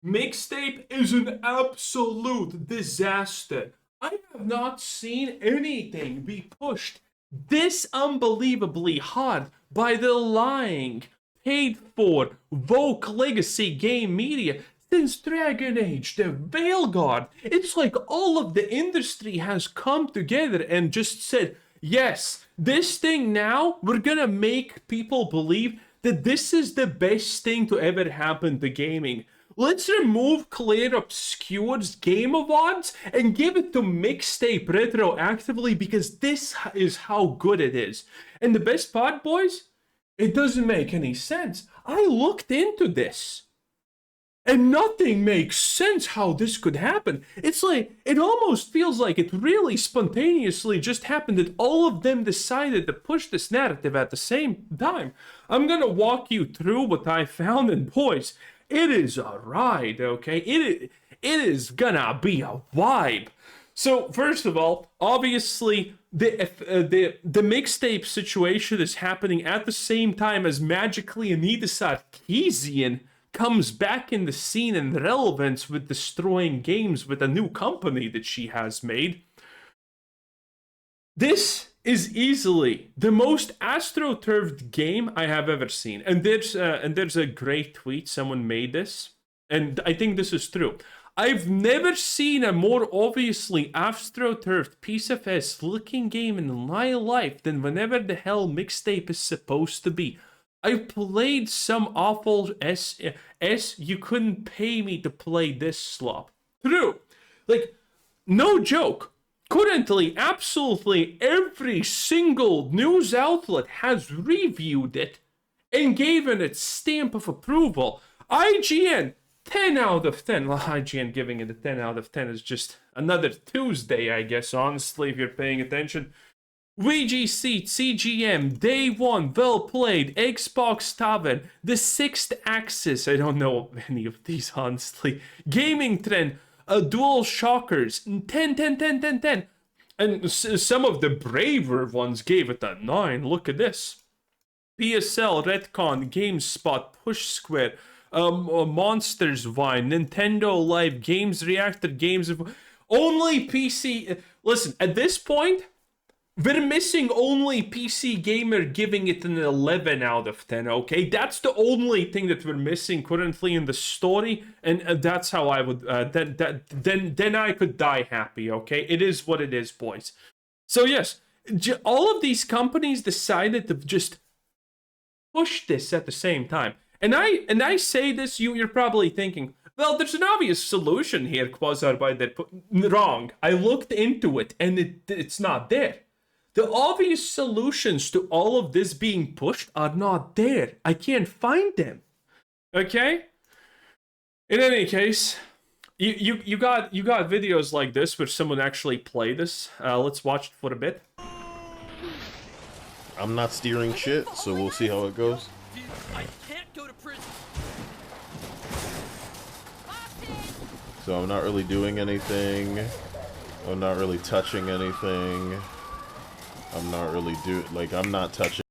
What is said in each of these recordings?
Mixtape is an absolute disaster. I have not seen anything be pushed this unbelievably hard by the lying, paid for, woke legacy game media since Dragon Age, the Veilguard. It's like all of the industry has come together and just said, yes, this thing now, we're gonna make people believe that this is the best thing to ever happen to gaming. Let's remove Claire Obscure's Game Awards and give it to Mixtape retroactively because this is how good it is. And the best part, boys, it doesn't make any sense. I looked into this. And nothing makes sense how this could happen. It's like, it almost feels like it really spontaneously just happened that all of them decided to push this narrative at the same time. I'm gonna walk you through what I found, and boys, it is a ride, okay? It is gonna be a vibe. So, first of all, obviously, the mixtape situation is happening at the same time as magically Anita Sarkeesian comes back in the scene and relevance with destroying games with a new company that she has made. This is easily the most astroturfed game I have ever seen. And there's a great tweet, someone made this, and I think this is true. I've never seen a more obviously astroturfed piece of ass looking game in my life than whenever the hell Mixtape is supposed to be. I've played some awful S, you couldn't pay me to play this slop. True. Like, no joke. Currently, absolutely every single news outlet has reviewed it and given it stamp of approval. IGN, 10 out of 10. Well, IGN giving it a 10 out of 10 is just another Tuesday, I guess, honestly, if you're paying attention. VGC, CGM, Day One, Well Played, Xbox Tavern, The Sixth Axis, I don't know any of these, honestly. Gaming Trend, Dual Shockers, 10, 10, 10, 10, 10. And some of the braver ones gave it a 9. Look at this. PSL, Redcon, GameSpot, Push Square, Monsters Vine, Nintendo Live, Games Reactor, Games... Only PC... Listen, at this point, we're missing only PC Gamer giving it an 11 out of 10, okay? That's the only thing that we're missing currently in the story, and that's how I would, then I could die happy, okay? It is what it is, boys. So yes, all of these companies decided to just push this at the same time. And I say this, you're probably thinking, well, there's an obvious solution here, Quasar, by that. Wrong. I looked into it, and it's not there. The obvious solutions to all of this being pushed are not there. I can't find them. Okay? In any case, you got videos like this where someone actually played this. Let's watch it for a bit. I'm not steering shit, so we'll see how it goes. I can't go to prison. So I'm not really doing anything. I'm not really touching anything. I'm not really I'm not touching.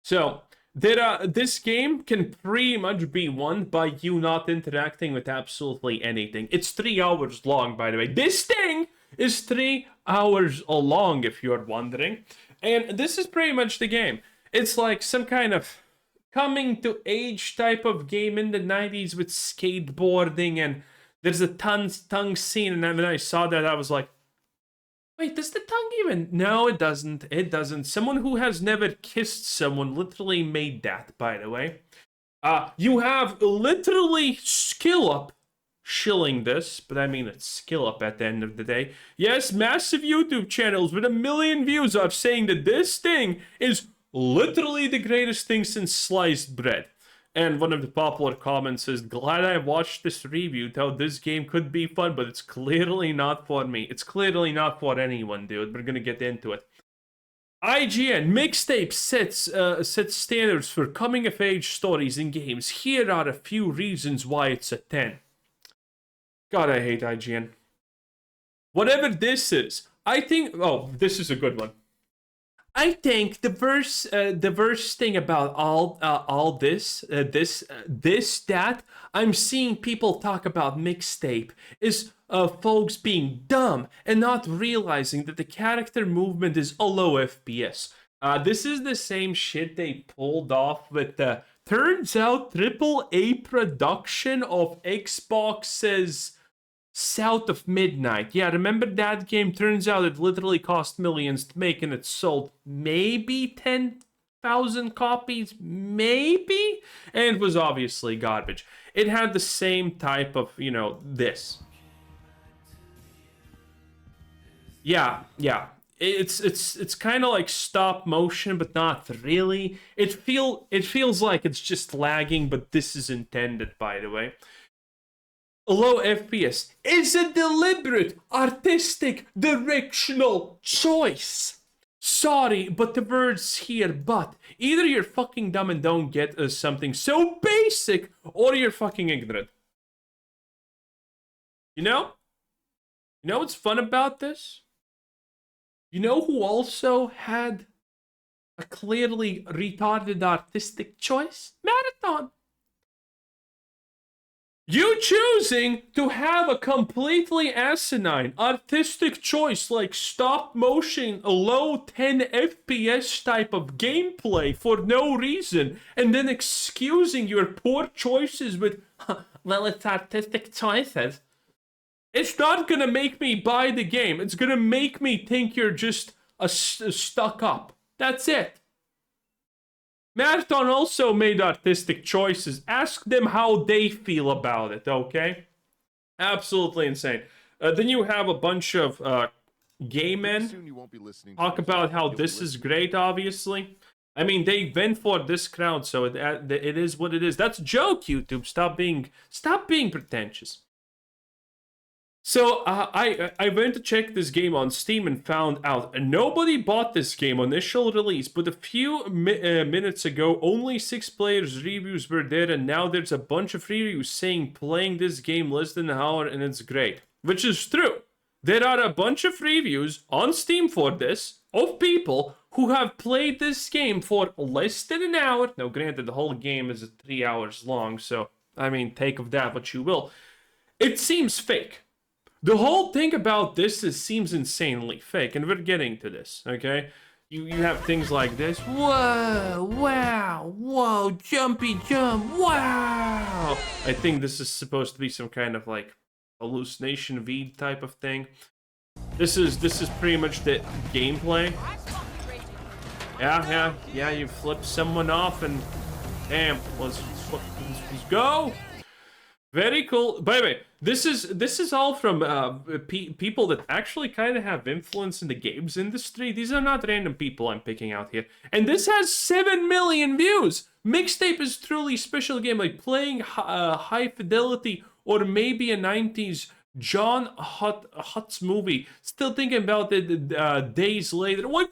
So, this game can pretty much be won by you not interacting with absolutely anything. It's 3 hours long, by the way. This thing is 3 hours long, if you're wondering. And this is pretty much the game. It's like some kind of coming to age type of game in the 90s with skateboarding, and there's a tongue scene, and when I saw that, I was like, wait, does the tongue even... No, it doesn't. It doesn't. Someone who has never kissed someone literally made that, by the way. You have literally skill up shilling this, but I mean it's skill up at the end of the day. Yes, massive YouTube channels with 1 million views are saying that this thing is literally the greatest thing since sliced bread. And one of the popular comments is, glad I watched this review, thought this game could be fun, but it's clearly not for me. It's clearly not for anyone, dude. We're gonna get into it. IGN, Mixtape sets standards for coming-of-age stories in games. Here are a few reasons why it's a 10. God, I hate IGN. Whatever this is, I think... Oh, this is a good one. I think the worst thing about all that I'm seeing people talk about mixtape is folks being dumb and not realizing that the character movement is a low FPS. This is the same shit they pulled off with the turns out AAA production of Xbox's South of Midnight. Yeah, remember that game? Turns out it literally cost millions to make and it sold maybe 10,000 copies, maybe? And it was obviously garbage. It had the same type of, this. Yeah. It's kind of like stop motion, but not really. It feels like it's just lagging, but this is intended, by the way. Low FPS is a deliberate, artistic, directional choice. Sorry, but the words here, but. Either you're fucking dumb and don't get something so basic, or you're fucking ignorant. You know what's fun about this? You know who also had a clearly retarded artistic choice? Marathon. You choosing to have a completely asinine artistic choice like stop motion, a low 10 FPS type of gameplay for no reason, and then excusing your poor choices with, well, it's artistic choices. It's not gonna make me buy the game. It's gonna make me think you're just a stuck up. That's it. Marathon also made artistic choices. Ask them how they feel about it, okay? Absolutely insane. Then you have a bunch of gay men talk about how this is great, obviously. I mean, they went for this crowd, so it is what it is. That's a joke, YouTube. Stop being pretentious. So I went to check this game on Steam and found out nobody bought this game on initial release, but a few minutes ago only 6 players reviews were there, and now there's a bunch of reviews saying playing this game less than an hour and it's great, which is true. There are a bunch of reviews on Steam for this of people who have played this game for less than an hour. Now granted, the whole game is 3 hours long, so I mean, take of that what you will. It seems fake. The whole thing about this seems insanely fake, and we're getting to this, okay? You have things like this. Whoa, wow, whoa, jumpy jump, wow! I think this is supposed to be some kind of like hallucination V type of thing. This is pretty much the gameplay. Yeah, you flip someone off and damn, let's go! Very cool. By the way, this is all from people that actually kind of have influence in the games industry. These are not random people I'm picking out here. And this has 7 million views. Mixtape is truly special game, like playing high fidelity or maybe a 90s John Hutz movie. Still thinking about it days later. Like,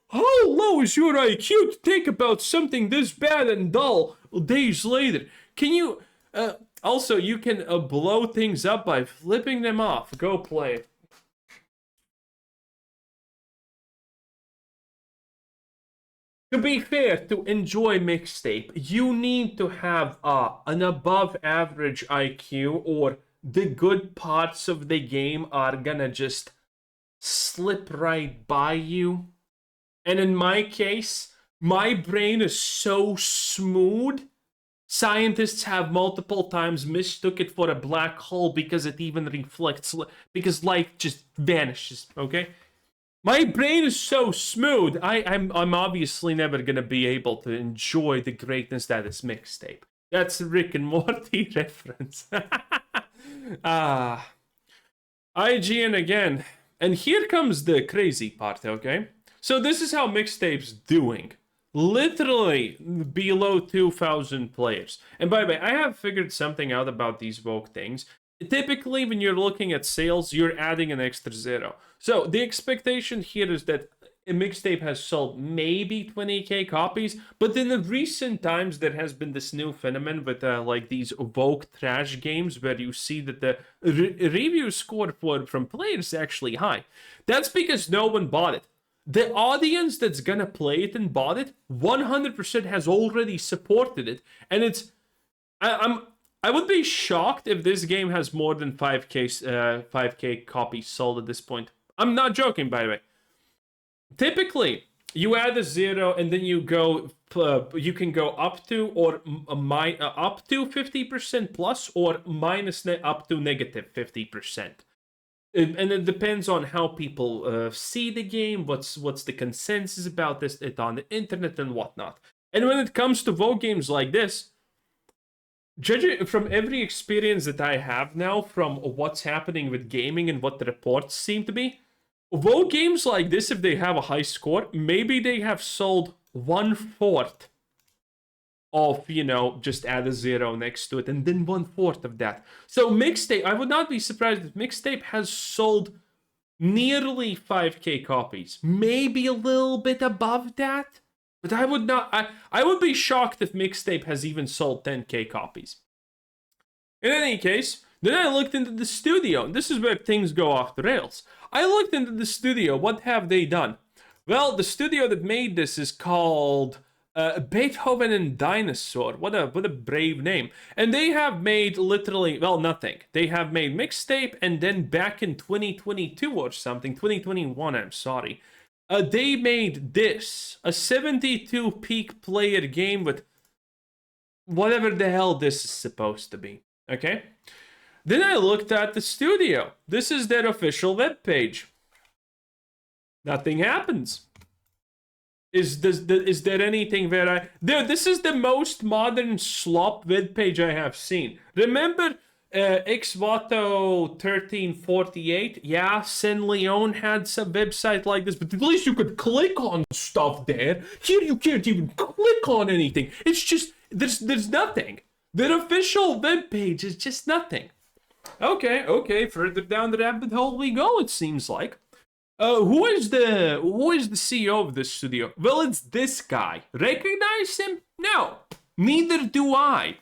how low is your IQ to think about something this bad and dull days later? Can you... also, you can blow things up by flipping them off. Go play. To be fair, to enjoy Mixtape, you need to have an above average IQ, or the good parts of the game are gonna just slip right by you. And in my case, my brain is so smooth. Scientists have multiple times mistook it for a black hole because it even reflects, because light just vanishes, okay? My brain is so smooth, I'm obviously never gonna be able to enjoy the greatness that is Mixtape. That's a Rick and Morty reference. IGN again. And here comes the crazy part, okay? So this is how Mixtape's doing. Literally below 2,000 players. And by the way, I have figured something out about these woke things. Typically, when you're looking at sales, you're adding an extra 0. So the expectation here is that a Mixtape has sold maybe 20k copies, but in the recent times, there has been this new phenomenon with like these woke trash games where you see that the review score from players is actually high. That's because no one bought it. the audience that's gonna play it and bought it 100% has already supported it, and it's I would be shocked if this game has more than 5k copies sold at this point. I'm not joking, by the way. Typically, you add a 0 and then you go. You can go up to or up to 50% plus or minus up to negative 50%. And it depends on how people see the game, what's the consensus about it on the internet and whatnot. And when it comes to Vogue games like this, judging from every experience that I have now, from what's happening with gaming and what the reports seem to be, Vogue games like this, if they have a high score, maybe they have sold 1/4 of, just add a 0 next to it, and then 1/4 of that. So Mixtape, I would not be surprised if Mixtape has sold nearly 5k copies. Maybe a little bit above that, but I would be shocked if Mixtape has even sold 10k copies. In any case, then I looked into the studio, and this is where things go off the rails. I looked into the studio, what have they done? Well, the studio that made this is called Beethoven and Dinosaur. What a brave name. And they have made literally, well, nothing. They have made Mixtape, and then back in 2022 or something, 2021, I'm sorry, they made this, a 72 peak player game with whatever the hell this is supposed to be, okay? Then I looked at the studio. This is their official webpage. Nothing happens. Is there anything where this is the most modern slop webpage I have seen. Remember Xvato 1348? Yeah, Sen Leon had some website like this, but at least you could click on stuff there. Here you can't even click on anything. It's just, there's nothing. Their official webpage is just nothing. Okay, further down the rabbit hole we go, it seems like. Who is the CEO of this studio? Well, it's this guy. Recognize him? No, neither do I.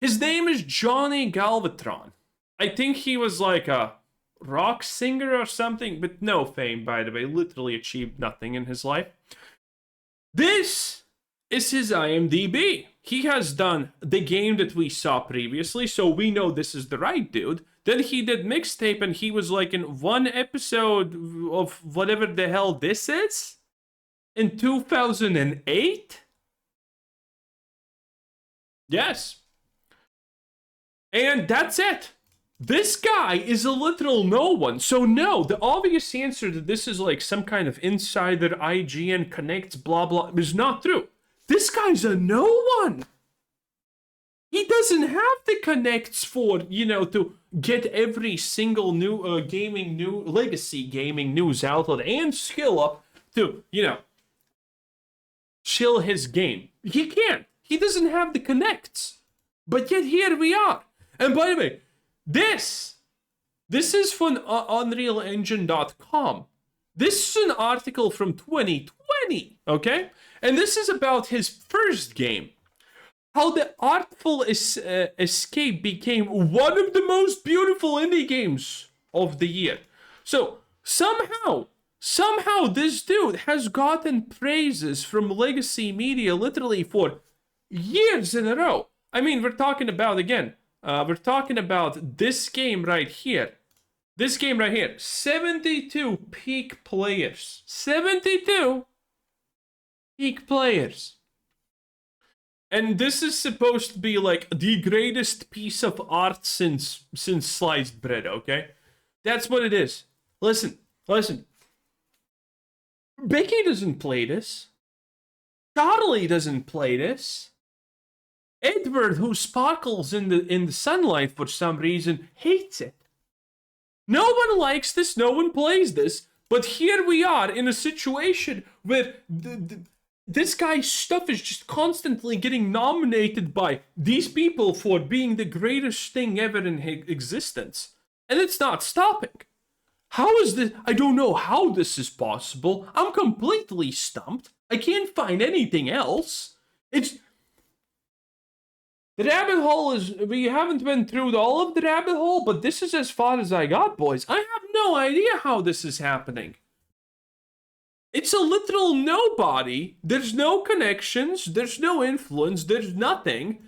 His name is Johnny Galvatron. I think he was like a rock singer or something, but no fame, by the way. Literally achieved nothing in his life. This is his IMDb. He has done the game that we saw previously, so we know this is the right dude. Then he did Mixtape, and he was like in one episode of whatever the hell this is in 2008. Yes. And that's it. This guy is a literal no one. So no, the obvious answer that this is like some kind of insider IGN connects blah blah is not true. This guy's a no one. He doesn't have the connects for, to get every single new legacy gaming news outlet and skill up to, chill his game. He can't. He doesn't have the connects. But yet here we are. And by the way, this is from UnrealEngine.com. This is an article from 2020, okay? And this is about his first game. How the Artful Escape became one of the most beautiful indie games of the year. So somehow this dude has gotten praises from legacy media literally for years in a row. I mean, we're talking about this game right here. This game right here, 72 peak players. 72 peak players. And this is supposed to be like the greatest piece of art since sliced bread, okay? That's what it is. Listen. Becky doesn't play this. Charlie doesn't play this. Edward, who sparkles in the sunlight for some reason, hates it. No one likes this, no one plays this, but here we are in a situation where this guy's stuff is just constantly getting nominated by these people for being the greatest thing ever in existence. And it's not stopping. How is this? I don't know how this is possible. I'm completely stumped. I can't find anything else. The rabbit hole is, we haven't been through all of the rabbit hole, but this is as far as I got, boys. I have no idea how this is happening. It's a literal nobody. There's no connections, there's no influence, there's nothing.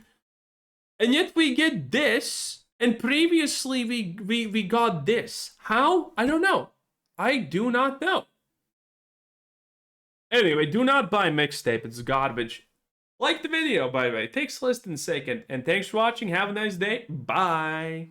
And yet we get this, and previously we got this. How? I don't know. I do not know. Anyway, do not buy Mixtape. It's garbage. Like the video, by the way. It takes less than a second. And thanks for watching. Have a nice day. Bye.